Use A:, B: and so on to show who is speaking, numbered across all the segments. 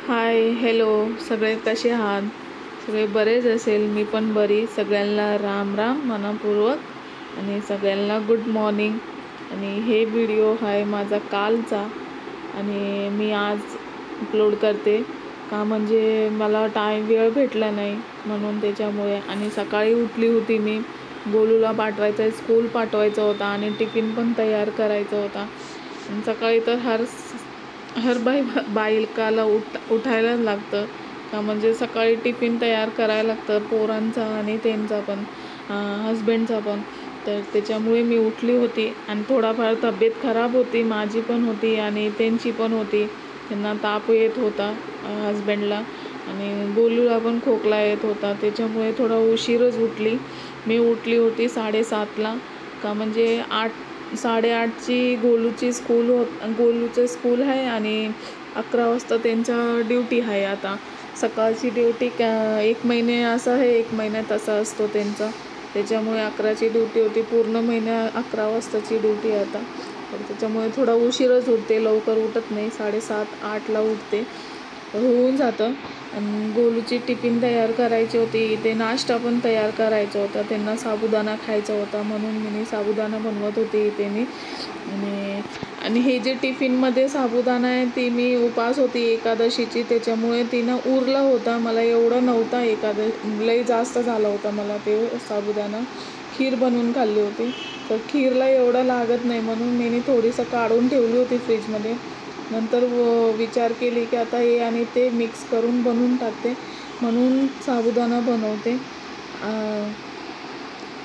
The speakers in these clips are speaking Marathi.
A: हाय हॅलो सगळे कसे आहात? सगळे बरेच असेल. मी पण बरी. सगळ्यांना राम राम मनापूर्वक आणि सगळ्यांना गुड मॉर्निंग. आणि हे व्हिडिओ आहे माझा कालचा आणि मी आज अपलोड करते का म्हणजे मला वेळ भेटला नाही म्हणून त्याच्यामुळे. आणि सकाळी उठली होती मी. गोलूला पाठवायचं आहे, स्कूल पाठवायचा होता आणि टिफिन पण तयार करायचा होता. आणि सकाळी तर हर बायकाला उठायलाच लागतं का म्हणजे सकाळी टिफिन तयार करायला लागतं पोरांचा आणि त्यांचा पण हस्बंडचा पण. तर त्याच्यामुळे मी उठली होती आणि थोडाफार तब्येत खराब होती, माझी पण होती आणि त्यांची पण होती. त्यांना ताप येत होता हस्बंडला आणि गोलूला पण खोकला येत होता. त्याच्यामुळे थोडा उशीरच उठली. मी उठली होती 7:30ला का म्हणजे 8:30ची गोलूचं स्कूल आहे आणि 11 वाजता त्यांचा ड्युटी आहे. आता सकाळची ड्युटी 1 महिने असं आहे, 1 महिना तसा असतो त्यांचा. त्याच्यामुळे 11ची ड्युटी होती, पूर्ण महिना 11 वाजताची ड्युटी आहे आता. तर त्याच्यामुळे थोडा उशीरच उठते, लवकर उठत नाही. 7:30-8ला उठते, होऊन जातं. आणि गोलूची टिफिन तयार करायची होती, ते नाश्ता पण तयार करायचा होता. त्यांना साबुदाणा खायचा होता म्हणून मी साबुदाणा बनवत होते इथे मी. आणि हे जे टिफिनमध्ये साबुदाणा आहे ती मी उपास होती एकादशीची, त्याच्यामुळे तिनं उरला होता. मला एवढं नव्हता, लई जास्त झाला होता मला ते साबुदाणा. खीर बनवून खाल्ली होती तर खीरला एवढं लागत नाही म्हणून मी थोडीसं काढून ठेवली होती फ्रीजमध्ये. नंतर विचार केली की आता हे आणि ते मिक्स करून बनवून टाकते म्हणून साबुदाणा बनवते.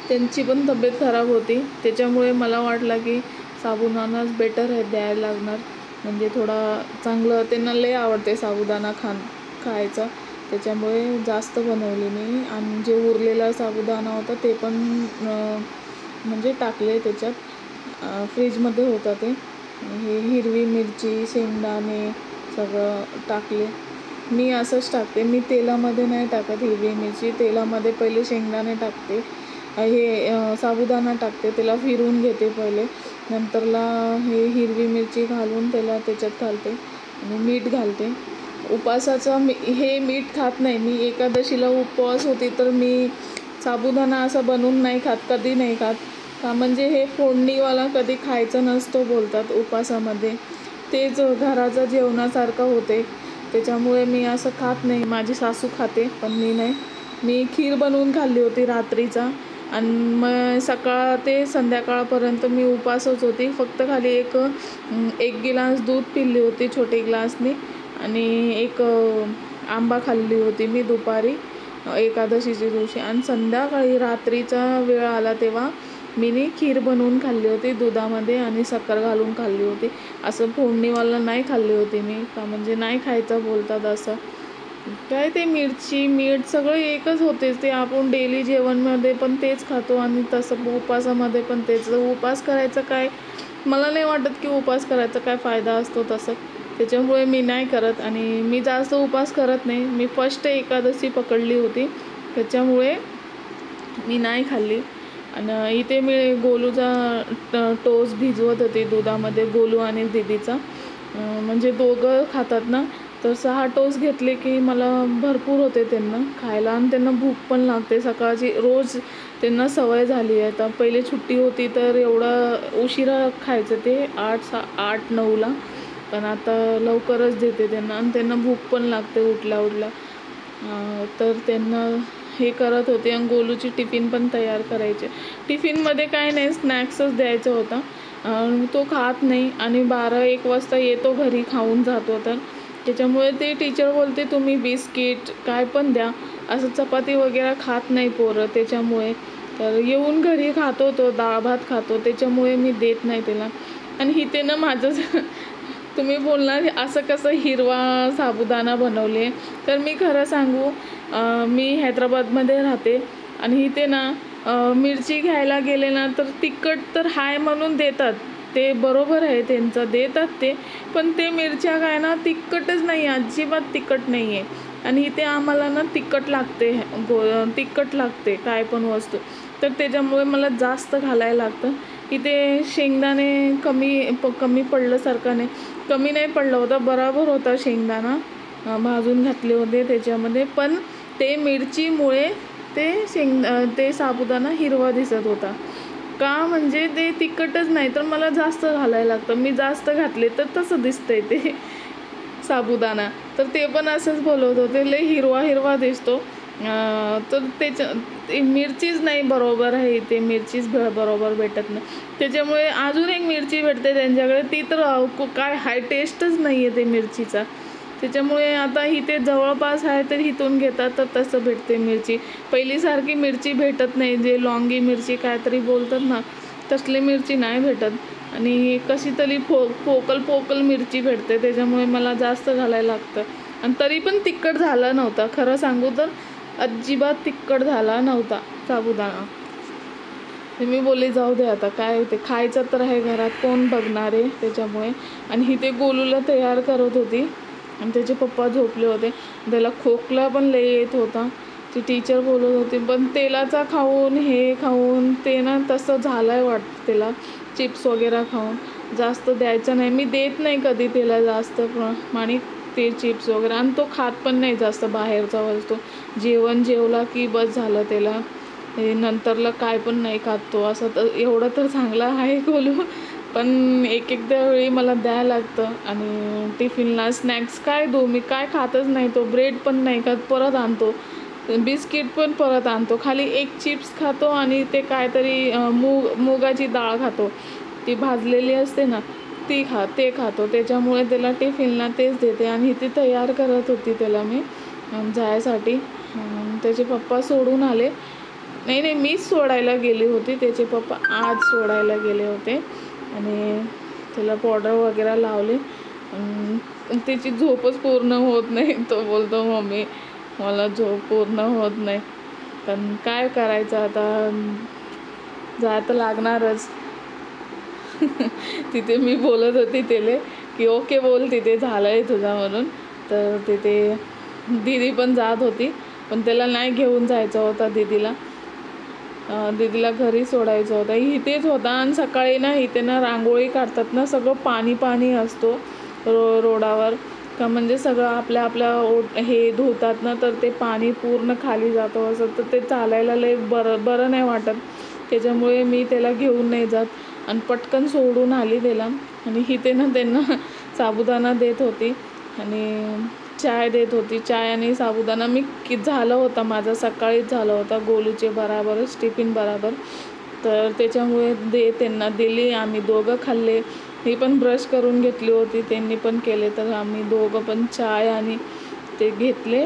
A: त्यांची पण तब्येत खराब होती त्याच्यामुळे मला वाटलं की साबुदाणाच बेटर आहे द्यायला लागणार, म्हणजे थोडा चांगलं. त्यांना लय आवडते साबुदाणा खायचा, त्याच्यामुळे जास्त बनवली मी. आणि जे उरलेला साबुदाणा होता ते पण म्हणजे टाकले त्याच्यात, फ्रीजमध्ये होता ते. हे हिरवी मिरची, शेंगदाणे सगळं टाकले. मी असंच टाकते, मी तेलामध्ये नाही टाकत हिरवी मिरची. तेलामध्ये पहिले शेंगदाणे टाकते, हे साबुदाणा टाकते, त्याला फिरवून घेते पहिले. नंतरला हे हिरवी मिरची घालून त्याच्यात घालते आणि मीठ घालते. उपासाचं हे मीठ खात नाही मी. एकादशीला उपवास होती तर मी साबुदाणा असं बनवून नाही खात, कधी नाही खात का म्हणजे हे फोडणीवाला कधी खायचं नसतो बोलतात उपासामध्ये. तेच घराचं जेवणासारखं होते, त्याच्यामुळे मी असं खात नाही. माझी सासू खाते पण मी नाही. मी खीर बनवून खाल्ली होती रात्रीचा आणि मग सकाळ ते संध्याकाळपर्यंत मी उपासच होती. फक्त खाली एक गिलास दूध पिली होती छोटे ग्लासने आणि एक आंबा खाल्ली होती मी दुपारी एकादशीच्या दिवशी. आणि संध्याकाळी रात्रीचा वेळ आला तेव्हा मी खीर बनवून खाल्ली होती दुधामध्ये आणि साखर घालून खाल्ली होती. असं फोडणीवाला नाही खाल्ली होती मी का म्हणजे नाही खायचं बोलतात असं. काय ते मिरची मीठ सगळं एकच होते, ते आपण डेली जेवणमध्ये पण तेच खातो आणि तसं उपासामध्ये पण तेच. उपास करायचं काय, मला नाही वाटत की उपास करायचा काय फायदा असतो तसं. त्याच्यामुळे मी नाही करत आणि मी जास्त उपास करत नाही. मी फर्स्ट एकादशी पकडली होती त्याच्यामुळे मी नाही खाल्ली. आणि इथे मी गोलूचा टोस्ट भिजवत होती दुधामध्ये, गोलू आणि दीदीचा. म्हणजे दोघं खातात ना, तर 6 टोस्ट घेतले की मला भरपूर होते त्यांना खायला. आणि त्यांना भूक पण लागते सकाळची, रोज त्यांना सवय झाली आहे. आता पहिले सुट्टी होती तर एवढा उशिरा खायचं ते 8-9ला, पण आता लवकरच देते त्यांना. आणि त्यांना भूक पण लागते उठल्या. तर त्यांना हे करत होते. आणि गोलूची टिफिन पण तयार करायचे. टिफिनमध्ये काय नाही, स्नॅक्सच द्यायचं होता. तो खात नाही आणि 12-1 वाजता येतो घरी, खाऊन जातो. तर त्याच्यामुळे ते टीचर बोलते तुम्ही बिस्किट काय पण द्या, असं चपाती वगैरे खात नाही पोरं. त्याच्यामुळे तर येऊन घरी खातो, तो डाळ भात खातो, त्याच्यामुळे मी देत नाही त्याला. आणि इथे ना माझं तुम्ही बोलणार असं कसं हिरवा साबुदाणा बनवले, तर मी खरं सांगू, मी हैदराबादमध्ये राहते आणि इथे ना मिरची घ्यायला गेले ना तर तिखट तर हाय म्हणून देतात, ते बरोबर आहे त्यांचं, देतात ते. पण ते मिरच्या काय ना तिखटच नाही, अजिबात तिखट नाही आहे. आणि इथे आम्हाला ना तिखट लागते काय पण वस्तू, तर त्याच्यामुळे मला जास्त घालायला लागतं. इथे शेंगदाणे कमी पडल्यासारखं नाही, कमी नाही पडलं होतं, बरोबर होता शेंगदाणा. भाजून घातले होते त्याच्यामध्ये, पण ते मिरचीमुळे ते साबुदाणा हिरवा दिसत होता. का म्हणजे ते तिखटच नाही, तर मला जास्त घालायला लागतं. मी जास्त घातले तर तसं दिसतंय ते साबुदाणा. तर ते पण असंच बोलत होते, लय हिरवा हिरवा दिसतो. तर मिरचीच नाही बरोबर आहे, ते मिरचीच बरोबर भेटत नाही. त्याच्यामुळे अजून एक मिरची भेटते त्यांच्याकडे, ती तर काय हाय टेस्टच नाही आहे ते मिरचीचा. त्याच्यामुळे आता इथे जवळपास आहे तर इथून घेतात, तर तसं भेटते मिरची. पहिलीसारखी मिरची भेटत नाही, जे लॉंगी मिरची काहीतरी बोलतात ना, तसली मिरची नाही भेटत. आणि कशी तरी पोकल मिरची भेटते, त्याच्यामुळे मला जास्त घालायला लागतं. आणि तरी पण तिखट झाला नव्हता, खरं सांगू तर अजिबात तिखट झाला नव्हता साबुदाणा. ते मी बोलले जाऊ दे, आता काय ते खायचं तर आहे, घरात कोण बघणार आहे त्याच्यामुळे. आणि ही ते गोलूला तयार करत होती आणि त्याचे पप्पा झोपले होते. त्याला खोकला पण लय येत होता. ती टीचर बोलत होती, पण तेलाचा खाऊन हे खाऊन ते ना तसं झालं आहे वाटतं त्याला. चिप्स वगैरे खाऊन जास्त द्यायचं नाही, मी देत नाही कधी त्याला जास्त प्रमाणे ते चिप्स वगैरे. आणि तो खात पण नाही जास्त बाहेरचा वस्तू. जेवला की बस झालं त्याला, हे नंतरला काय पण नाही खात तो. असं तर एवढं तर चांगला आहे गोलू, पण एकदा वेळी मला द्यायला लागतं. आणि टिफिनला स्नॅक्स काय देऊ, मी काय खातच नाही तो. ब्रेड पण नाही खात, परत आणतो. बिस्किट पण परत आणतो. खाली एक चिप्स खातो आणि ते काहीतरी मुगाची डाळ खातो, ती भाजलेली असते ना, ते खातो. त्याच्यामुळे त्याला टिफिनला तेच देते. आणि ती तयार करत होती त्याला मी जायसाठी. त्याचे पप्पा सोडून आले. नाही, मीच सोडायला गेली होती, त्याचे पप्पा आज सोडायला गेले होते. आणि त्याला पावडर वगैरे लावले. त्याची झोपच पूर्ण होत नाही. तो बोलतो, मम्मी मला झोप पूर्ण होत नाही. पण काय करायचं आता, जायला लागणारच. तिथे मी बोलत होती त्याला की ओके बोल, तिथे झालं आहे तुझा म्हणून. तर तिथे दीदी पण जात होती, पण त्याला नाही घेऊन जायचं होता दीदीला घरी सोडायचं होतं. इथेच होता. आणि सकाळी ना इथे ना रांगोळी काढतात ना, सगळं पाणी असतो रोडावर का, म्हणजे सगळं आपल्या हे धुतात ना, तर ते पाणी पूर्ण खाली जातं असं. तर ते चालायला लय बरं नाही वाटत. त्याच्यामुळे मी त्याला घेऊन नाही जात आणि पटकन सोडून आली त्याला. आणि इथे ना त्यांना साबुदाणा देत होती आणि चाय देत होती. चाय आणि साबुदाणा झालं होता माझा, सकाळीच झाला होता गोलूचे बराबरच टिफिन बराबर. तर त्याच्यामुळे त्यांना दिली. आम्ही दोघं खाल्ले. मी पण ब्रश करून घेतली होती, त्यांनी पण केले. तर आम्ही दोघं पण चाय आणि ते घेतले.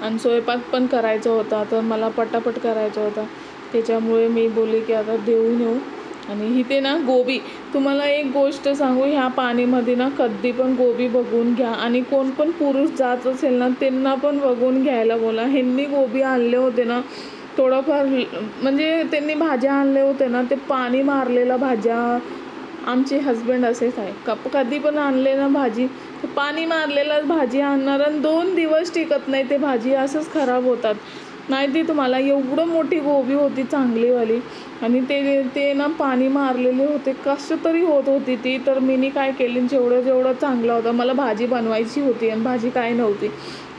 A: आणि स्वयंपाक पण करायचा होता, तर मला पटापट करायचा होता. त्याच्यामुळे मी बोलले की आता देऊन येऊ. आणि इथे ना गोबी, तुम्हाला एक गोष्ट सांगू, ह्या पाणीमध्ये ना कधी पण गोबी बघून घ्या. आणि कोण पण पुरुष जात असेल ना, त्यांना पण बघून घ्यायला बोला. ह्यांनी गोबी आणले होते ना, थोडंफार म्हणजे त्यांनी भाज्या आणले होते ना, ते पाणी मारलेला भाज्या. आमचे हस्बंड असेच आहे, कधी पण आणले ना भाजी, पाणी मारलेलाच भाजी आणणार आणि 2 दिवस टिकत नाही ते भाजी, असंच खराब होतात. नाही ती तुम्हाला एवढं मोठी गोबी होती चांगलीवाली, आणि ते ना पाणी मारलेले होते. कसं तरी होत होती ती. तर मीनी काय केली, जेवढं चांगलं होतं, मला भाजी बनवायची होती आणि भाजी काय नव्हती,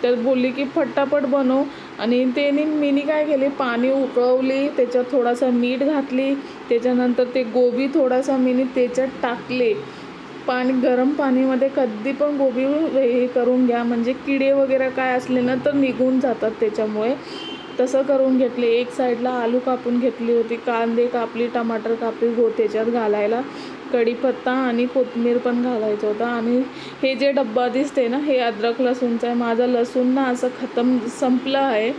A: तर बोलली की फटाफट बनव. आणि मीनी काय केले, पाणी उकळवली, त्याच्यात थोडासा मीठ घातली, त्याच्यानंतर ते गोबी थोडासा मीनी त्याच्यात टाकले. गरम पाणीमध्ये कधी पण गोबी हे करून घ्या, म्हणजे किडे वगैरे काय असले ना तर निघून जातात त्याच्यामुळे. तसं करून घेतले. एक साईडला आलू कापून घेतली होती, कांदे कापली, टमाटर कापली त्याच्यात घालायला, कढीपत्ता आणि कोथिंबीर पण घालायचं होतं. आणि हे जे डब्बा दिसते ना, हे अद्रक लसूणचं आहे. माझा लसूण ना असं संपलं आहे,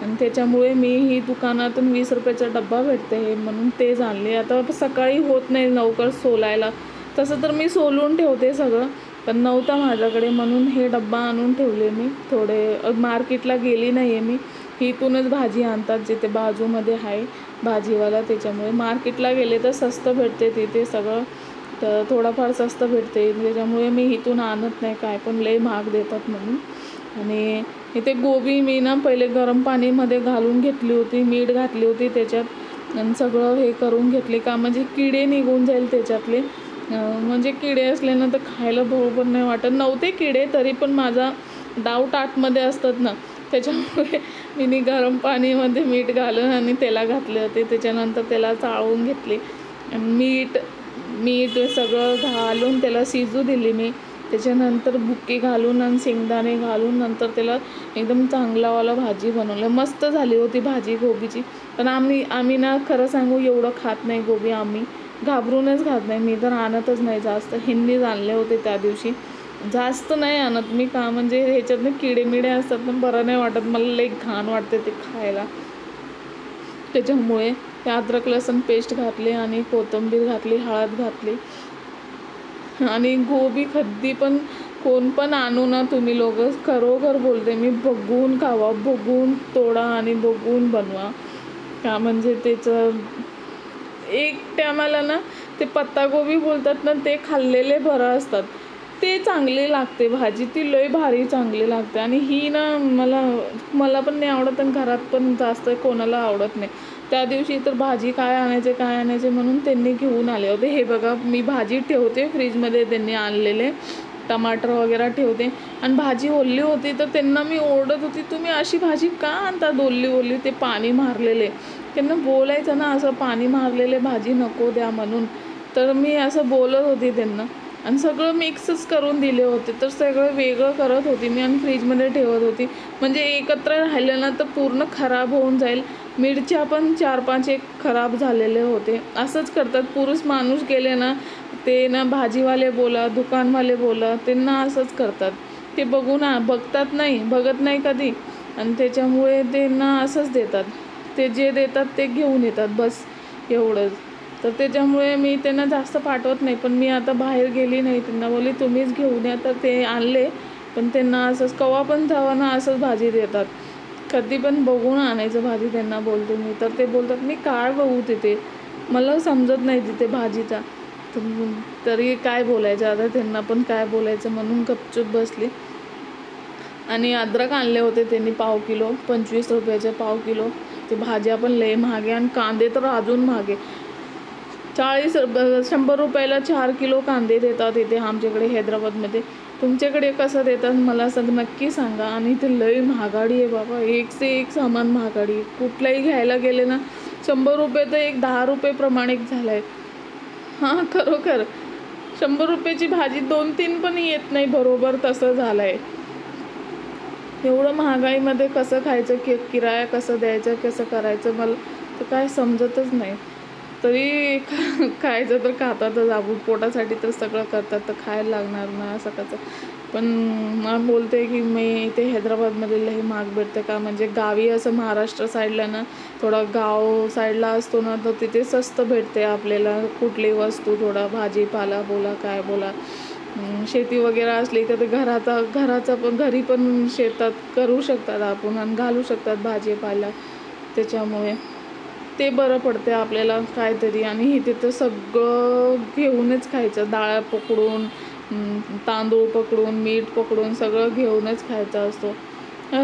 A: आणि त्याच्यामुळे मी ही दुकानातून 20 रुपयाचा डब्बा भेटते हे म्हणून तेच आणले. आता सकाळी होत नाही लवकर सोलायला, तसं तर मी सोलून ठेवते सगळं, पण नव्हता माझ्याकडे म्हणून हे डब्बा आणून ठेवले मी. थोडे मार्केटला गेली नाही आहे मी, इथूनच भाजी आणतात, जिथे बाजूमध्ये आहे भाजीवाला. त्याच्यामुळे मार्केटला गेले तर स्वस्त भेटते तिथे सगळं, तर थोडाफार स्वस्त भेटते, त्याच्यामुळे मी इथून आणत नाही, काय पण लय महाग देतात म्हणून. आणि इथे गोबी मी ना पहिले गरम पाणीमध्ये घालून घेतली होती, मीठ घातली होती त्याच्यात, आणि सगळं हे करून घेतले का म्हणजे किडे निघून जाईल त्याच्यातले. म्हणजे किडे असले ना तर खायला बरोबर नाही वाटत. नव्हते किडे तरी पण माझा डाऊट आतमध्ये असतात ना, त्याच्यामुळे मी गरम पाणीमध्ये मीठ घालून आणि त्याला घातले होते. त्याच्यानंतर त्याला चाळवून घेतले आणि मीठ सगळं घालून त्याला शिजू दिली मी. त्याच्यानंतर बुक्की घालून आणि शेंगदाणे घालून नंतर त्याला एकदम चांगलावाला भाजी बनवलं. मस्त झाली होती भाजी गोबीची. पण आम्ही ना खरं सांगू एवढं खात नाही गोबी. आम्ही घाबरूनच खात नाही. मी तर आणतच नाही जास्त. ह्यांनीच आणले होते त्या दिवशी. जास्त नाही आणत मी का म्हणजे ह्याच्यातनं किडेमिडे असतात ना, बरं नाही वाटत मला. लई घाण वाटते ते खायला. त्याच्यामुळे ते अद्रक लसूण पेस्ट घातली आणि कोथिंबीर घातली, हळद घातली. आणि गोबी कधी पण कोण पण आणू ना तुम्ही लोक, खरोखर बोलते मी, बघून खावा, बघून तोडा आणि बघून बनवा. का म्हणजे त्याचं एक टायमाला ना ते पत्तागोबी बोलतात ना, ते खाल्लेले बरं असतात. ते चांगले लागते भाजी, ती लय भारी चांगली लागते. आणि ही ना मला पण नाही आवडत आणि घरात पण जास्त कोणाला आवडत नाही. त्या दिवशी तर भाजी काय आणायचे म्हणून त्यांनी घेऊन आले होते. हे बघा मी भाजी ठेवते फ्रीजमध्ये, त्यांनी आणलेले टमाटर वगैरे ठेवते. आणि भाजी ओल्ली होती तर त्यांना मी ओरडत होती, तुम्ही अशी भाजी का आणतात ओल्ली? ते पाणी मारलेले. त्यांना बोलायचं ना असं पाणी मारलेले भाजी नको द्या म्हणून. तर मी असं बोलत होती त्यांना आणि सगळं मिक्सच करून दिले होते. तर सगळं वेगळं करत होती मी आणि फ्रीजमध्ये ठेवत होती. म्हणजे एकत्र राहिलं ना तर पूर्ण खराब होऊन जाईल. मिरच्या पण 4-5 एक खराब झालेले होते. असंच करतात पुरुष माणूस गेले ना, ते ना भाजीवाले बोला, दुकानवाले बोला, त्यांना असंच करतात. ते बघत नाही कधी आणि त्याच्यामुळे त्यांना असंच देतात. ते जे देतात ते घेऊन येतात, बस एवढंच. तर त्याच्यामुळे मी त्यांना जास्त पाठवत नाही. पण मी आता बाहेर गेली नाही, त्यांना बोलली तुम्हीच घेऊन या. तर ते आणले. पण त्यांना असंच कवा पण जावं ना असंच भाजी देतात. कधी पण बघून आणायचं भाजी त्यांना बोलते मी. तर ते बोलतात मी काय बघू तिथे, मला समजत नाही तिथे भाजीचा. तरी काय बोलायचं आता, त्यांना पण काय बोलायचं म्हणून गपचूप बसली. आणि अद्रक आणले होते त्यांनी 1/2 किलो, 25 रुपयाचे 1/2 किलो. ते भाज्या पण लय महागे आणि कांदे तर अजून महागे. 100 रुपयाला 4 किलो कांदे देतात इथे आमच्याकडे हैदराबादमध्ये. तुमच्याकडे कसं देतात मला नक्की सांगा. आणि इथे लय महागाडी आहे बाबा, एक से एक सामान महागाडी. कुठलाही घ्यायला गेले ना 100 रुपये तर एक 10 रुपये प्रमाणित झालं आहे. हां खरोखर 100 रुपयाची भाजी 2-3 पण येत नाही बरोबर, तसं झालं आहे. एवढं महागाईमध्ये कसं खायचं, किराया कसं द्यायचं, कसं करायचं, मला तर काय समजतच नाही. तरी खायचं तर खातातच आपण, पोटासाठी तर सगळं करतात, तर खायला लागणार ना असं कसं. पण मला बोलते की मी इथे हैदराबादमध्ये लई महाग भेटते का, म्हणजे गावी असं महाराष्ट्र साईडला ना, थोडा गाव साईडला असतो ना, तर तिथे स्वस्त भेटते आपल्याला कुठली वस्तू, थोडा भाजीपाला बोला काय बोला. शेती वगैरे असली तर ते घराचा पण घरी पण शेतात करू शकतात आपण आणि घालू शकतात भाजीपाला. त्याच्यामुळे ते बरं पडते आपल्याला काहीतरी. आणि इथे तर सगळं घेऊनच खायचं, डाळ पकडून, तांदूळ पकडून, मीठ पकडून सगळं घेऊनच खायचं असतो.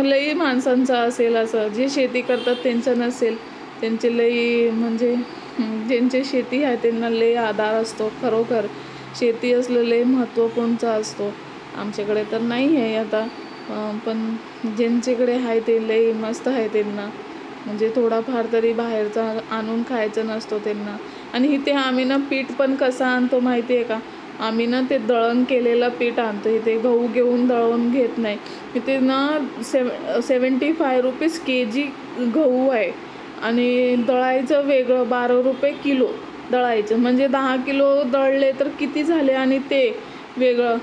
A: लई माणसांचं असेल असं, जे शेती करतात त्यांचं नसेल, त्यांचे लई म्हणजे ज्यांची शेती आहे त्यांना लई आधार असतो. खरोखर शेती असलं लई महत्त्वपूर्णचा असतो. आमच्याकडे तर नाही आहे आता, पण ज्यांच्याकडे आहे ते लई मस्त आहे त्यांना. म्हणजे थोडाफार तरी बाहेरचा आणून खायचं नसतो त्यांना. आणि इथे आम्ही ना पीठ पण कसं आणतो माहिती आहे का, आम्ही ना ते दळण केलेलं पीठ आणतो. इथे गहू घेऊन दळून घेत नाही. इथे ना 75 रुपीज kg गहू आहे आणि दळायचं वेगळं 12 रुपये किलो दळायचं. म्हणजे 10 किलो दळले तर किती झाले, आणि ते वेगळं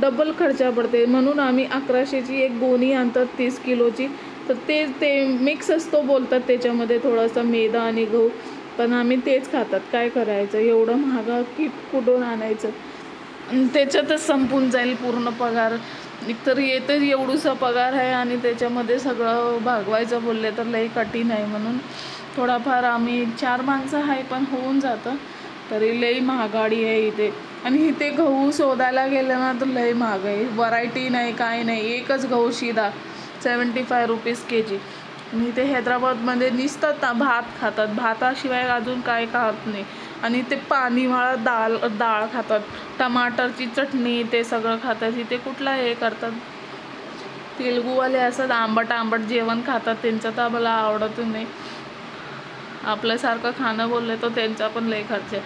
A: डबल खर्चा पडते. म्हणून आम्ही 1100ची एक गोणी आणतात 30 किलोची. तर ते मिक्स असतो बोलतात, त्याच्यामध्ये थोडासा मैदा आणि गहू. पण आम्ही तेच खातात, काय करायचं, एवढं महागा की कुठून आणायचं. त्याच्यातच संपून जाईल पूर्ण पगार. एकतर येतच एवढूसा पगार आहे आणि त्याच्यामध्ये सगळं भागवायचं बोलले तर लई कठीण आहे. म्हणून थोडाफार आम्ही 4 माणसं आहे पण होऊन जातं. तरी लई महागाडी आहे इथे. आणि इथे गहू शोधायला गेलं ना तर लई महाग आहे. व्हरायटी नाही, काय नाही, एकच गहू शिदा 75 रुपीज kg. आणि इथे हैदराबादमध्ये नुसतं भात खातात, भाताशिवाय अजून काय खात नाही. आणि ते पाणीवाळा डाळ खातात, टमाटरची चटणी ते सगळं खातात. इथे कुठला हे करतात. तेलुगूवाले असं आंबट आंबट जेवण खातात, त्यांचं तर मला आवडत नाही. आपल्यासारखं खाणं बोलले तर त्यांचा पण लय खर्च आहे.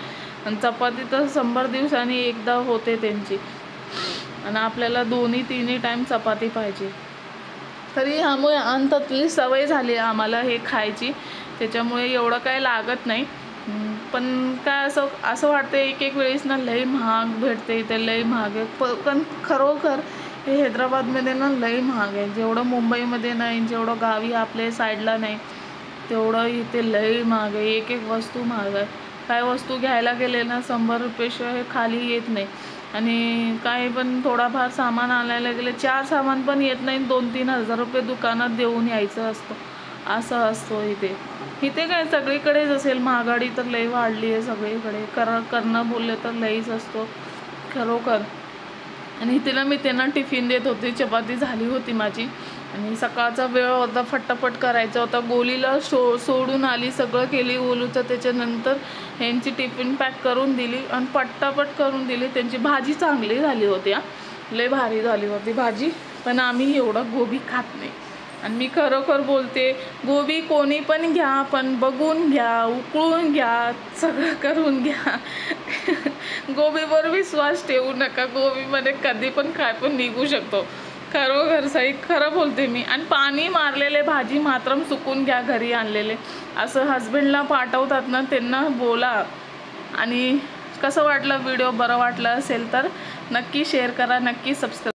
A: आणि चपाती तर 100 दिवसांनी एकदा होते त्यांची, आणि आपल्याला 2-3 टाईम चपाती पाहिजे. तरी ह्यामुळे अंतातली सवय झाली आम्हाला हे खायची, त्याच्यामुळे एवढं काय लागत नाही. पण काय असं वाटतं एक वेळेस ना लई महाग भेटते इथे, लई महाग आहे. पण खरोखर हे हैदराबादमध्ये ना लई महाग आहे. जेवढं मुंबईमध्ये नाही, जेवढं गावी आपल्या साईडला नाही, तेवढं इथे लई महाग आहे. एक वस्तू महाग आहे. काय वस्तू घ्यायला गेले ना 100 रुपयेशिवाय खाली येत नाही. आणि काही पण थोडाफार सामान आणायला गेले, 4 सामान पण येत नाही, 2-3 हजार रुपये दुकानात देऊन यायचं असं असतो इथे काय सगळीकडेच असेल. महागाई तर लई वाढली आहे सगळीकडे. करणं बोलले तर लईच असतो खरोखर. आणि तिला मी त्यांना टिफिन देत होते, चपाती झाली होती माझी, आणि सकाळचा वेळ होता, फटाफट करायचा होता. गोलीला सोडून आली, सगळं केली गोलूचं. त्याच्यानंतर ह्यांची टिफिन पॅक करून दिली आणि पटापट करून दिली. त्यांची भाजी चांगली झाली होती, लय भारी झाली होती भाजी. पण आम्ही एवढं गोबी खात नाही. आणि मी खरोखर बोलते, गोबी कोणी पण घ्या, पण बघून घ्या, उकळून घ्या, सगळं करून घ्या. गोबीवर विश्वास ठेवू नका. गोबीमध्ये कधी पण काय पण निघू शकतो. खरोखर सही खरं बोलते मी. आणि पाणी मारलेले भाजी मात्र सुकून घ्या, घरी आणलेले. असं हस्बंडला पाठवतात ना, त्यांना बोला. आणि कसं वाटलं व्हिडिओ, बरं वाटलं असेल तर नक्की शेअर करा, नक्की सबस्क्राईब.